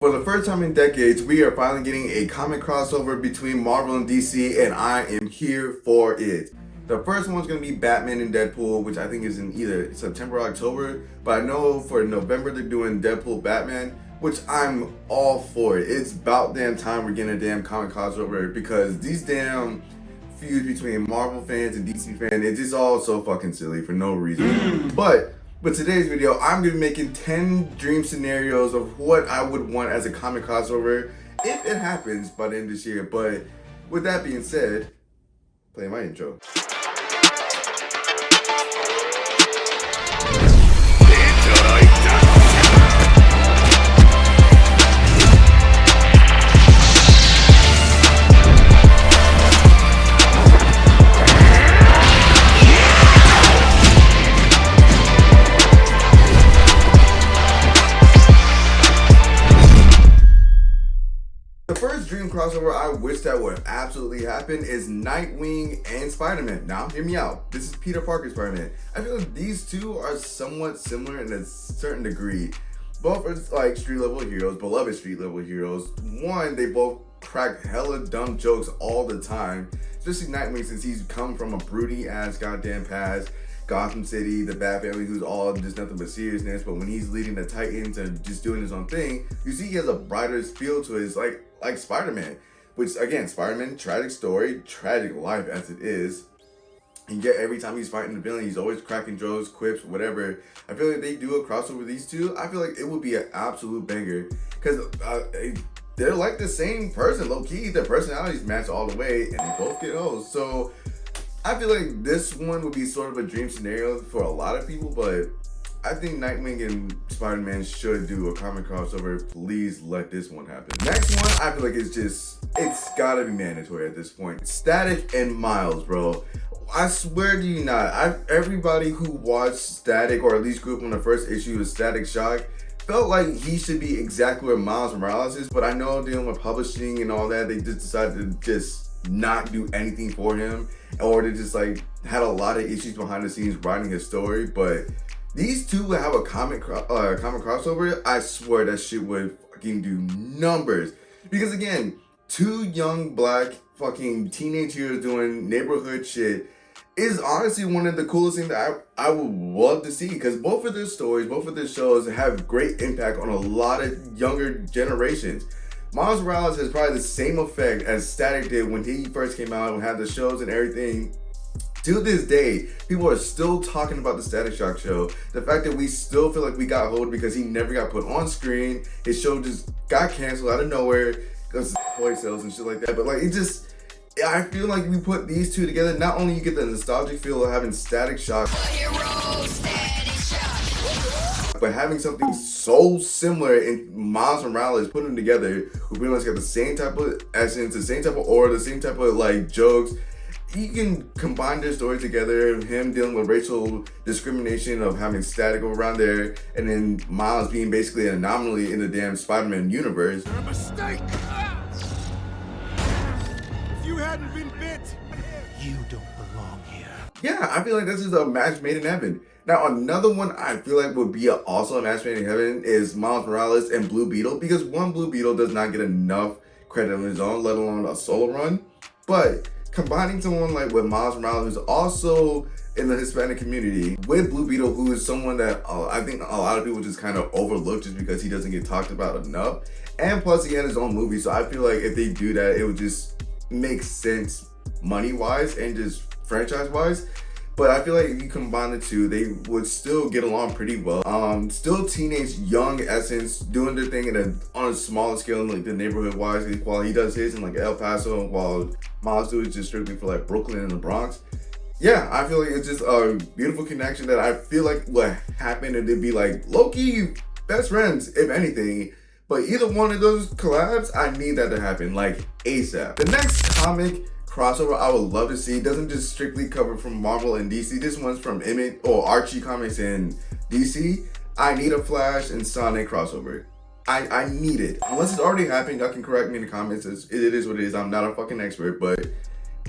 For the first time in decades, we are finally getting a comic crossover between Marvel and DC, and I am here for it. The first one's going to be Batman and Deadpool, which I think is in either September or October, but I know for November they're doing Deadpool Batman, which I'm all for it. It's about damn time we're getting a damn comic crossover because these damn feuds between Marvel fans and DC fans, it's just all so fucking silly for no reason. But with today's video, I'm going to be making 10 dream scenarios of what I would want as a comic crossover if it happens by the end of this year. But with that being said, play my intro. The first dream crossover I wish that would absolutely happen is Nightwing and Spider-Man. Now, hear me out. This is Peter Parker's Spider-Man. I feel like these two are somewhat similar in a certain degree. Both are like street level heroes, beloved street level heroes. One, they both crack hella dumb jokes all the time. Especially Nightwing, since he's come from a broody ass goddamn past. Gotham City, the Bat Family, who's all just nothing but seriousness. But when he's leading the Titans and just doing his own thing, you see he has a brighter feel to his like Spider-Man. Which again, Spider-Man, tragic story, tragic life as it is. And yet every time he's fighting the villain, he's always cracking jokes, quips, whatever. I feel like they do a crossover with these two. I feel like it would be an absolute banger. Because they're like the same person, low-key. Their personalities match all the way, and they both get hoes. So I feel like this one would be sort of a dream scenario for a lot of people, but I think Nightwing and Spider-Man should do a comic crossover. Please let this one happen. Next one, I feel like it's gotta be mandatory at this point. Static and Miles, bro. I swear to you not, everybody who watched Static, or at least grew up on the first issue of Static Shock, felt like he should be exactly where Miles Morales is, but I know dealing with publishing and all that, they just decided to just not do anything for him, or they just like had a lot of issues behind the scenes writing his story. But these two would have a comic crossover. I swear that shit would fucking do numbers, because again, two young black fucking teenage heroes doing neighborhood shit is honestly one of the coolest things that I would love to see, because both of their stories, both of their shows have great impact on a lot of younger generations. Miles Morales has probably the same effect as Static did when he first came out and had the shows and everything. To this day, people are still talking about the Static Shock show. The fact that we still feel like we got hold because he never got put on screen. His show just got canceled out of nowhere because of toy sales and shit like that. But like, I feel like we put these two together, not only you get the nostalgic feel of having Static Shock, but having something so similar in Miles Morales, put them together, who pretty much got the same type of essence, the same type of aura, the same type of like jokes. You can combine their stories together, him dealing with racial discrimination of having Static around there, and then Miles being basically an anomaly in the damn Spider-Man universe. You're a mistake! If you hadn't been bit, you don't belong here. Yeah, I feel like this is a match made in heaven. Now, another one I feel like would be also a match made in heaven is Miles Morales and Blue Beetle, because one, Blue Beetle does not get enough credit on his own, let alone a solo run. But combining someone like with Miles Morales, who's also in the Hispanic community, with Blue Beetle, who is someone that I think a lot of people just kind of overlook just because he doesn't get talked about enough. And plus he had his own movie, so I feel like if they do that, it would just make sense money-wise and just franchise-wise. But I feel like if you combine the two, they would still get along pretty well. Still teenage, young essence, doing their thing on a smaller scale, like the neighborhood-wise, while he does his in like El Paso, while Miles does just strictly for like Brooklyn and the Bronx. Yeah, I feel like it's just a beautiful connection that I feel like would happen, and they'd be like low-key best friends, if anything. But either one of those collabs, I need that to happen, like ASAP. The next comic crossover I would love to see doesn't just strictly cover from Marvel and DC. This one's from Image or Archie Comics in DC. I need a Flash and Sonic crossover. I need it. Unless it's already happened, y'all can correct me in the comments. It is what it is. I'm not a fucking expert, but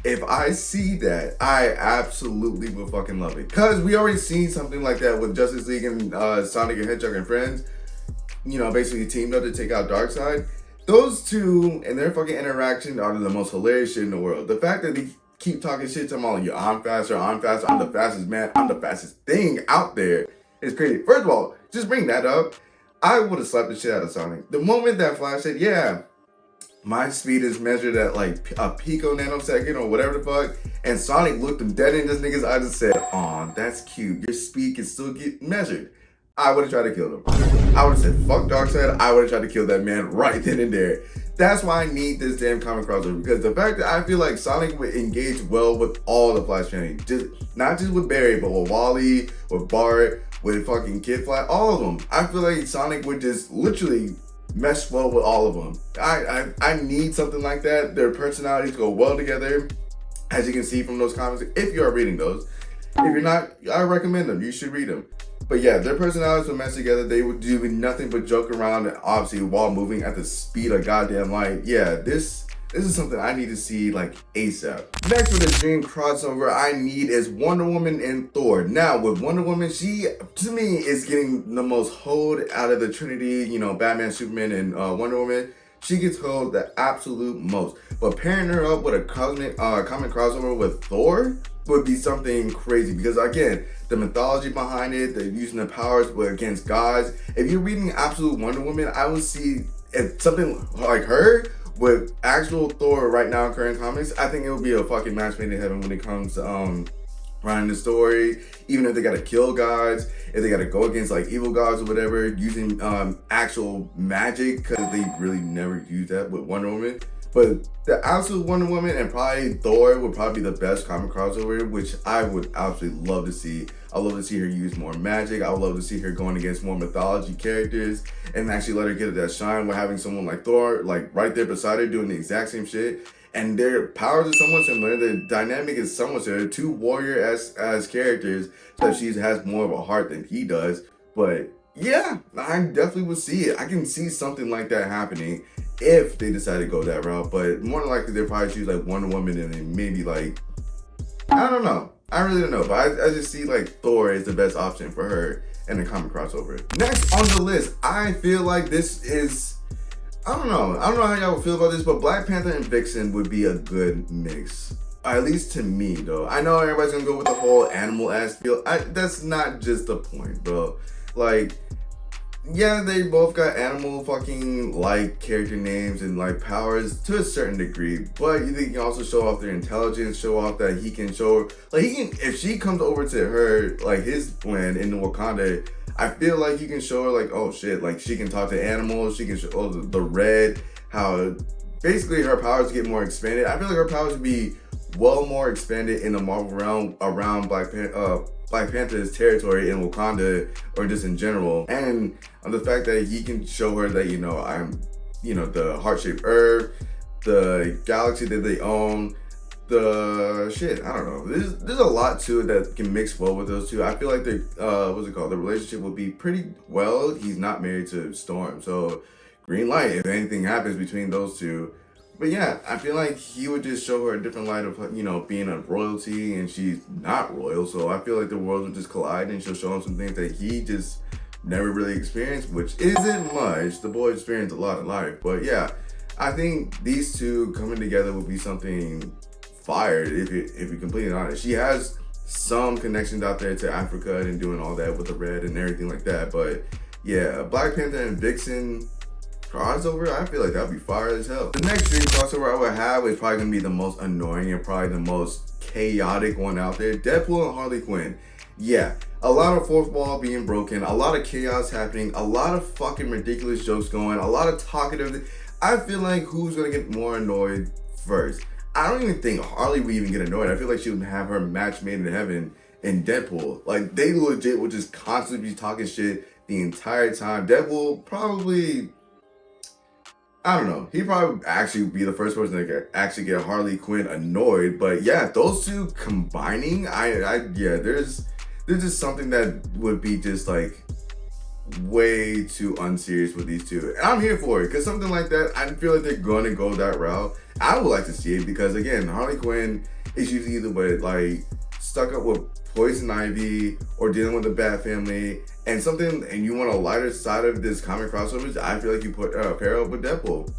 if I see that, I absolutely will fucking love it. Cause we already seen something like that with Justice League and Sonic and Hedgehog and Friends. basically teamed up to take out Darkseid. Those two and their fucking interaction are the most hilarious shit in the world. The fact that they keep talking shit to them all, I'm faster, I'm faster, I'm the fastest man, I'm the fastest thing out there is crazy. First of all, just bring that up. I would have slapped the shit out of Sonic. The moment that Flash said, yeah, my speed is measured at like a pico nanosecond or whatever the fuck, and Sonic looked him dead in this nigga's eyes and said, aw, that's cute. Your speed can still get measured. I would have tried to kill him. I would have said, fuck Darkseid. I would have tried to kill that man right then and there. That's why I need this damn comic crossover, because the fact that I feel like Sonic would engage well with all the Flash family, not just with Barry, but with Wally, with Bart, with fucking Kid Flash, all of them. I feel like Sonic would just literally mesh well with all of them. I need something like that. Their personalities go well together, as you can see from those comics, if you are reading those. If you're not, I recommend them. You should read them. But yeah, their personalities would mesh together. They would do nothing but joke around, and obviously while moving at the speed of goddamn light. Yeah, this is something I need to see like ASAP. Next for the dream crossover I need is Wonder Woman and Thor. Now with Wonder Woman, she to me is getting the most hold out of the Trinity, Batman, Superman, and Wonder Woman. She gets hold the absolute most. But pairing her up with a comic crossover with Thor would be something crazy, because again, the mythology behind it, they're using the powers against gods. If you're reading Absolute Wonder Woman, I would see if something like her with actual Thor right now in current comics, I think it would be a fucking match made in heaven when it comes to writing the story. Even if they gotta kill gods, if they gotta go against like evil gods or whatever, using actual magic, because they really never use that with Wonder Woman. But the Absolute Wonder Woman and probably Thor would probably be the best comic crossover, which I would absolutely love to see. I'd love to see her use more magic. I would love to see her going against more mythology characters and actually let her get that shine with having someone like Thor like right there beside her doing the exact same shit. And their powers are somewhat similar. The dynamic is somewhat similar. Two warrior as characters, so she has more of a heart than he does. But yeah, I definitely would see it. I can see something like that happening if they decide to go that route. But more than likely, they'll probably choose like Wonder Woman and then maybe like, I don't know. I really don't know. But I just see like Thor is the best option for her in the comic crossover. Next on the list, I feel like this is, I don't know how y'all would feel about this, but Black Panther and Vixen would be a good mix. At least to me, though. I know everybody's gonna go with the whole animal-ass feel. That's not just the point, bro. Like, yeah, they both got animal fucking like character names and like powers to a certain degree, but you can also show off their intelligence, show off that he can show, like he can, if she comes over to her, like his land in Wakanda, I feel like you can show her like, oh shit, like she can talk to animals, she can show the red, how basically her powers get more expanded. I feel like her powers would be well more expanded in the Marvel realm around Black Panther's territory in Wakanda, or just in general. And the fact that he can show her that, I'm, the heart-shaped Earth, the galaxy that they own, the shit, I don't know. There's a lot to it that can mix well with those two. I feel like the relationship will be pretty well. He's not married to Storm, so green light if anything happens between those two. But yeah, I feel like he would just show her a different light of, being a royalty, and she's not royal. So I feel like the worlds would just collide, and she'll show him some things that he just never really experienced, which isn't much. The boy experienced a lot in life. But yeah, I think these two coming together would be something fire, if you're completely honest. She has some connections out there to Africa and doing all that with the red and everything like that. But yeah, Black Panther and Vixen crossover, I feel like that'd be fire as hell. The next dream crossover I would have is probably gonna be the most annoying and probably the most chaotic one out there. Deadpool and Harley Quinn. Yeah, a lot of fourth wall being broken, a lot of chaos happening, a lot of fucking ridiculous jokes going, a lot of talkative. I feel like who's gonna get more annoyed first? I don't even think Harley would even get annoyed. I feel like she would have her match made in heaven in Deadpool. Like, they legit would just constantly be talking shit the entire time. Deadpool probably, I don't know. He'd probably actually be the first person to actually get Harley Quinn annoyed. But yeah, those two combining, there's just something that would be just like way too unserious with these two. And I'm here for it, because something like that, I feel like they're going to go that route. I would like to see it because, again, Harley Quinn is usually either with like stuck up with Poison Ivy or dealing with the Bat Family and you want a lighter side of this comic crossovers, I feel like you put pair up with Deadpool.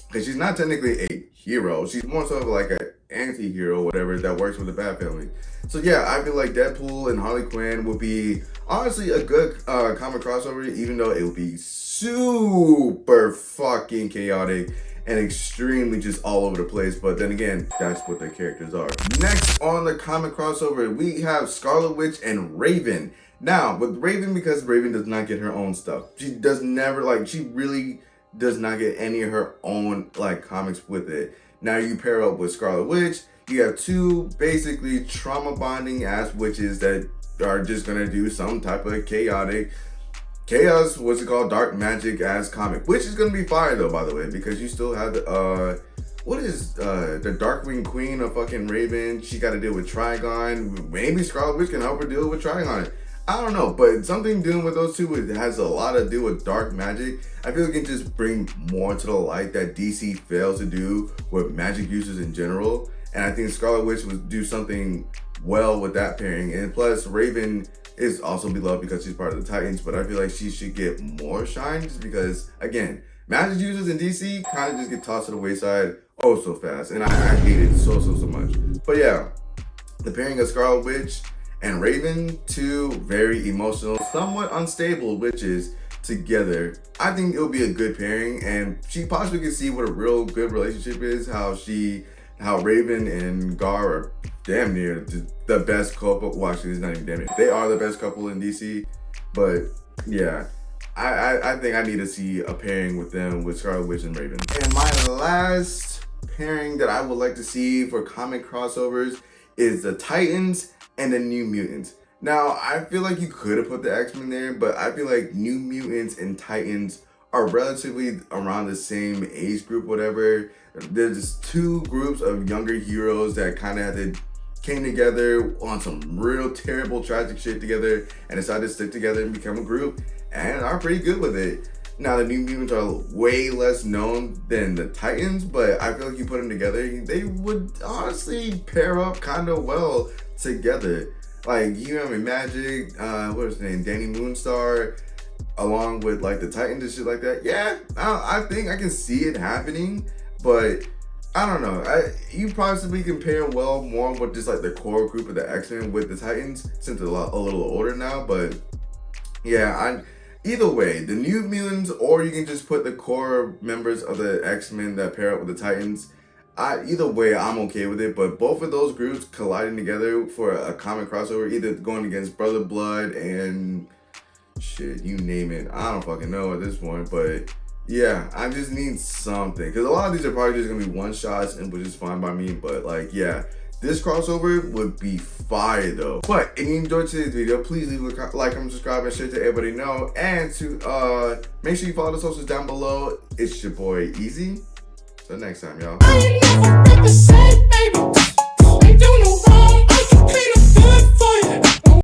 Because she's not technically a hero. She's more so of like an anti-hero, whatever, that works with the Bat Family. So yeah, I feel like Deadpool and Harley Quinn would be honestly a good comic crossover, even though it would be super fucking chaotic and extremely just all over the place. But then again, that's what their characters are. Next on the comic crossover, we have Scarlet Witch and Raven. Now, with Raven, because Raven does not get her own stuff. She really does not get any of her own like comics with it. Now you pair up with Scarlet Witch, you have two basically trauma bonding ass witches that are just gonna do some type of chaos, what's it called, dark magic ass comic, which is gonna be fire though, by the way, because you still have the the Darkwing Queen of fucking Raven. She got to deal with Trigon. Maybe Scarlet Witch can help her deal with Trigon. I don't know, but something dealing with those two has a lot to do with dark magic. I feel like it can just bring more to the light that DC fails to do with magic users in general. And I think Scarlet Witch would do something well with that pairing. And plus, Raven is also beloved because she's part of the Titans, but I feel like she should get more shine just because, again, magic users in DC kind of just get tossed to the wayside oh so fast. And I hate it so much. But yeah, the pairing of Scarlet Witch and Raven, two very emotional, somewhat unstable witches together, I think it'll be a good pairing, and she possibly can see what a real good relationship is, how Raven and Gar are damn near the best couple. Well, actually, it's not even damn near. They are the best couple in DC, but yeah, I think I need to see a pairing with them, with Scarlet Witch and Raven. And my last pairing that I would like to see for comic crossovers is the Titans and the New Mutants. Now, I feel like you could have put the X-Men there, but I feel like New Mutants and Titans are relatively around the same age group, whatever. There's just two groups of younger heroes that kind of came together on some real terrible, tragic shit together and decided to stick together and become a group and are pretty good with it. Now, the New Mutants are way less known than the Titans, but I feel like you put them together, they would honestly pair up kind of well together. Like, you have Magic, what is his name, Danny Moonstar, along with like the Titans and shit like that. Yeah, I think I can see it happening, but I don't know. You possibly can pair well more with just like the core group of the X-Men with the Titans, since they're a little older now. But yeah, either way, the New Mutants, or you can just put the core members of the X-Men that pair up with the Titans. Either way, I'm okay with it, but both of those groups colliding together for a comic crossover, either going against Brother Blood and shit, you name it. I don't fucking know at this point, but yeah, I just need something, because a lot of these are probably just gonna be one shots, and which is fine by me. But like, yeah, this crossover would be fire though. But if you enjoyed today's video, please leave a like, comment, subscribe, and share to everybody know. And to make sure you follow the socials down below. It's your boy Easy. Till next time, y'all.